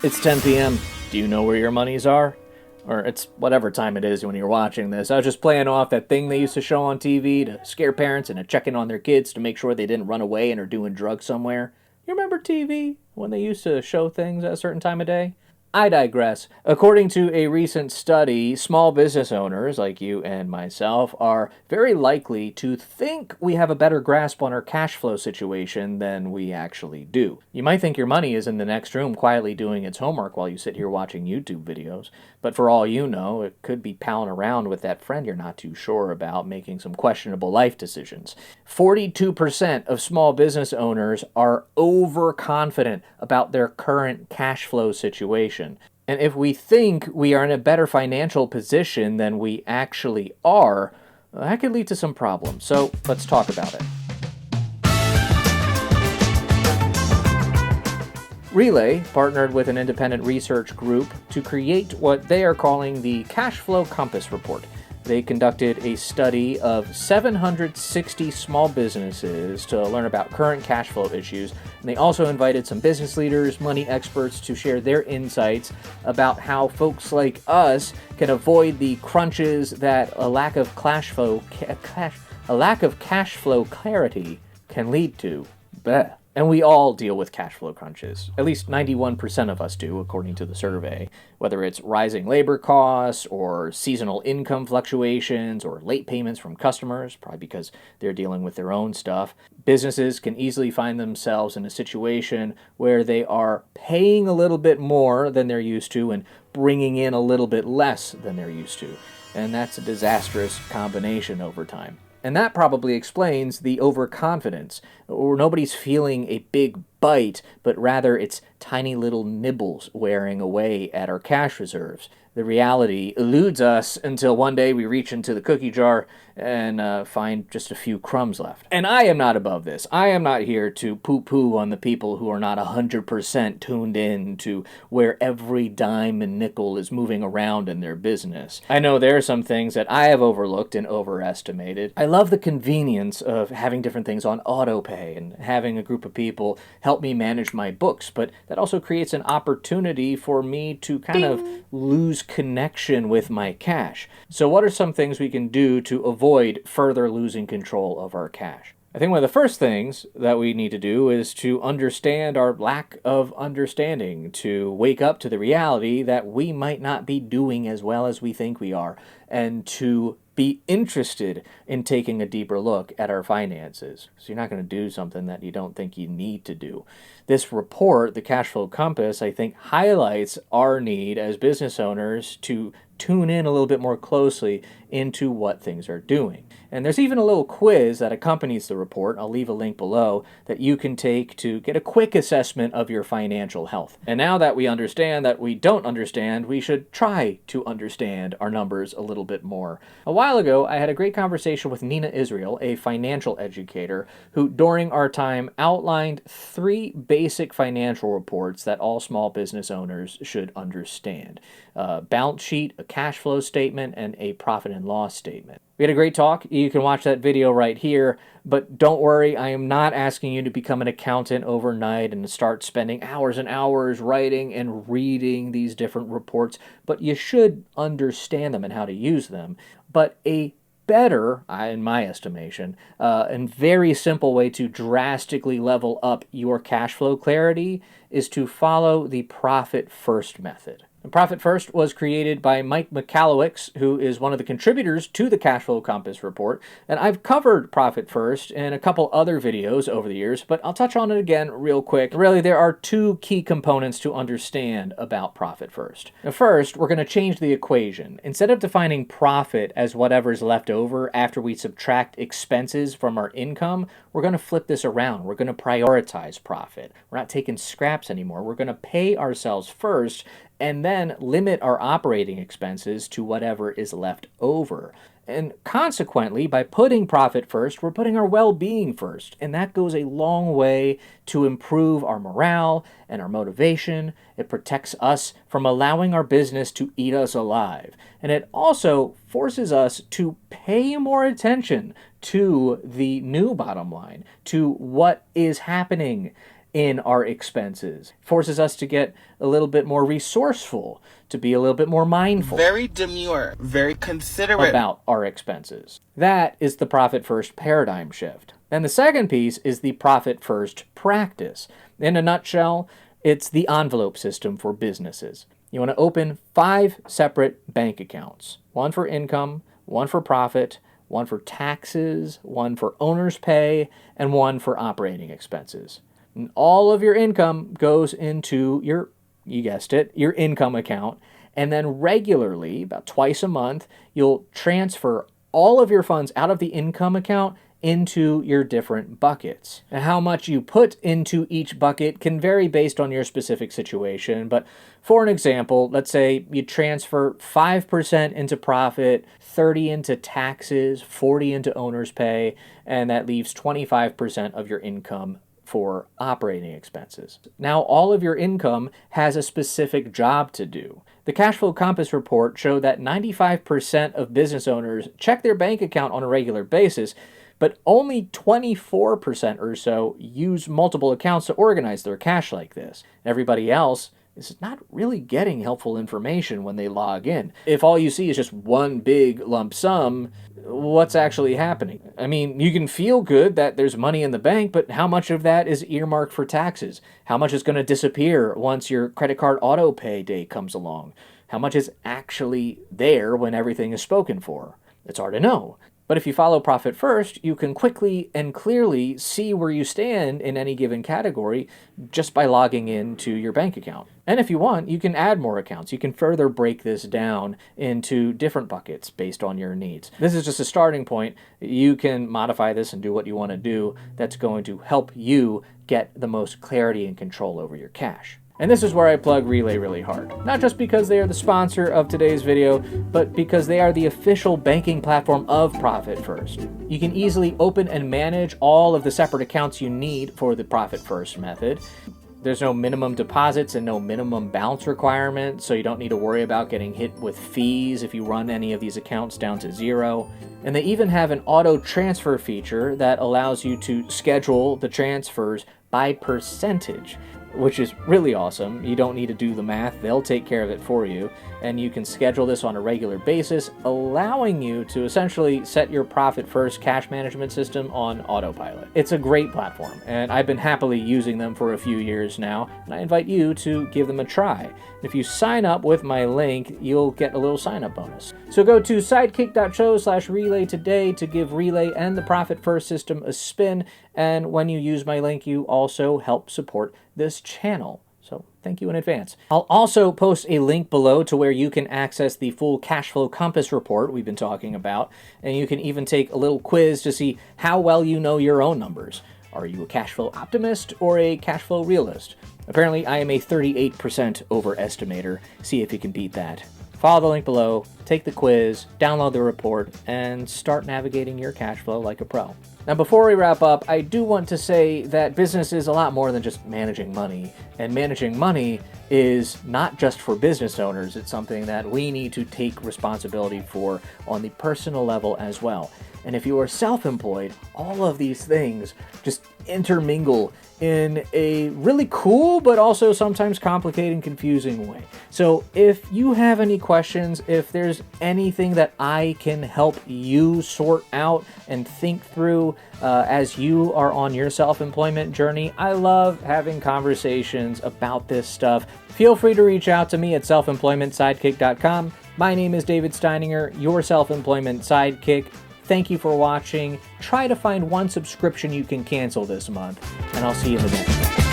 It's 10 p.m. Do you know where your monies are? Or it's whatever time it is when you're watching this. I was just playing off that thing they used to show on TV to scare parents into checking on their kids to make sure they didn't run away and are doing drugs somewhere. You remember TV when they used to show things at a certain time of day? I digress. According to a recent study, small business owners like you and myself are very likely to think we have a better grasp on our cash flow situation than we actually do. You might think your money is in the next room quietly doing its homework while you sit here watching YouTube videos, but for all you know, it could be palling around with that friend you're not too sure about making some questionable life decisions. 42% of small business owners are overconfident about their current cash flow situation. And if we think we are in a better financial position than we actually are, that could lead to some problems. So let's talk about it. Relay partnered with an independent research group to create what they are calling the Cashflow Compass Report. They conducted a study of 760 small businesses to learn about current cash flow issues, and they also invited some business leaders, money experts to share their insights about how folks like us can avoid the crunches that a lack of cash flow clarity can lead to. Blech. And we all deal with cash flow crunches. At least 91% of us do, according to the survey. Whether it's rising labor costs, or seasonal income fluctuations, or late payments from customers, probably because they're dealing with their own stuff. Businesses can easily find themselves in a situation where they are paying a little bit more than they're used to and bringing in a little bit less than they're used to. And that's a disastrous combination over time. And that probably explains the overconfidence, or nobody's feeling a big bite, but rather it's tiny little nibbles wearing away at our cash reserves. The reality eludes us until one day we reach into the cookie jar and find just a few crumbs left. And I am not above this. I am not here to poo-poo on the people who are not 100% tuned in to where every dime and nickel is moving around in their business. I know there are some things that I have overlooked and overestimated. I love the convenience of having different things on auto pay and having a group of people help me manage my books, but that also creates an opportunity for me to kind of lose connection with my cash. So what are some things we can do to avoid further losing control of our cash? I think one of the first things that we need to do is to understand our lack of understanding, to wake up to the reality that we might not be doing as well as we think we are, and to be interested in taking a deeper look at our finances. So you're not going to do something that you don't think you need to do. This report, the Cashflow Compass, I think highlights our need as business owners to tune in a little bit more closely into what things are doing. And there's even a little quiz that accompanies the report, I'll leave a link below, that you can take to get a quick assessment of your financial health. And now that we understand that we don't understand, we should try to understand our numbers a little bit more. A while ago, I had a great conversation with Nina Israel, a financial educator, who during our time outlined 3 basic financial reports that all small business owners should understand. A balance sheet, a cash flow statement, and a profit and loss statement. We had a great talk. You can watch that video right here, but don't worry, I am not asking you to become an accountant overnight and start spending hours and hours writing and reading these different reports, but you should understand them and how to use them. But a better, in my estimation, and very simple way to drastically level up your cash flow clarity is to follow the Profit First method. And Profit First was created by Mike Michalowicz, who is one of the contributors to the Cashflow Compass report. And I've covered Profit First in a couple other videos over the years, but I'll touch on it again real quick. Really, there are 2 key components to understand about Profit First. Now, first, we're going to change the equation. Instead of defining profit as whatever's left over after we subtract expenses from our income, we're going to flip this around. We're going to prioritize profit. We're not taking scraps anymore. We're going to pay ourselves first and then limit our operating expenses to whatever is left over. And consequently, by putting profit first, we're putting our well-being first. And that goes a long way to improve our morale and our motivation. It protects us from allowing our business to eat us alive. And it also forces us to pay more attention to the new bottom line, to what is happening in our expenses. It forces us to get a little bit more resourceful, to be a little bit more mindful. Very demure, very considerate About our expenses. That is the profit first paradigm shift. And the second piece is the profit first practice. In a nutshell, it's the envelope system for businesses. You want to open 5 separate bank accounts. One for income, one for profit, one for taxes, one for owner's pay, and one for operating expenses. And all of your income goes into your, you guessed it, your income account. And then regularly, about twice a month, you'll transfer all of your funds out of the income account into your different buckets. And how much you put into each bucket can vary based on your specific situation. But for an example, let's say you transfer 5% into profit, 30 into taxes, 40 into owner's pay, and that leaves 25% of your income for operating expenses. Now all of your income has a specific job to do. The Cashflow Compass report showed that 95% of business owners check their bank account on a regular basis, but only 24% or so use multiple accounts to organize their cash like this. Everybody else is not really getting helpful information when they log in. If all you see is just one big lump sum, what's actually happening? I mean, you can feel good that there's money in the bank, but how much of that is earmarked for taxes? How much is going to disappear once your credit card auto pay date comes along? How much is actually there when everything is spoken for? It's hard to know. But if you follow Profit First, you can quickly and clearly see where you stand in any given category just by logging into your bank account. And if you want, you can add more accounts. You can further break this down into different buckets based on your needs. This is just a starting point. You can modify this and do what you want to do that's going to help you get the most clarity and control over your cash. And this is where I plug Relay really hard. Not just because they are the sponsor of today's video, but because they are the official banking platform of Profit First. You can easily open and manage all of the separate accounts you need for the Profit First method. There's no minimum deposits and no minimum balance requirement, so you don't need to worry about getting hit with fees if you run any of these accounts down to zero. And they even have an auto transfer feature that allows you to schedule the transfers by percentage, which is really awesome. You don't need to do the math. They'll take care of it for you. And you can schedule this on a regular basis, allowing you to essentially set your Profit First cash management system on autopilot. It's a great platform, and I've been happily using them for a few years now, and I invite you to give them a try. If you sign up with my link, you'll get a little sign-up bonus. So go to sidekick.show/relay today to give Relay and the Profit First system a spin, and when you use my link, you also help support this channel. So thank you in advance. I'll also post a link below to where you can access the full Cashflow Compass report we've been talking about, and you can even take a little quiz to see how well you know your own numbers. Are you a cashflow optimist or a cashflow realist? Apparently, I am a 38% overestimator. See if you can beat that. Follow the link below, take the quiz, download the report, and start navigating your cash flow like a pro. Now, before we wrap up, I do want to say that business is a lot more than just managing money. And managing money is not just for business owners. It's something that we need to take responsibility for on the personal level as well. And if you are self-employed, all of these things just intermingle in a really cool but also sometimes complicated and confusing way. So if you have any questions, if there's anything that I can help you sort out and think through as you are on your self-employment journey, I love having conversations about this stuff. Feel free to reach out to me at selfemploymentsidekick.com. My name is David Steininger, your self-employment sidekick. Thank you for watching. Try to find one subscription you can cancel this month, and I'll see you in the next one.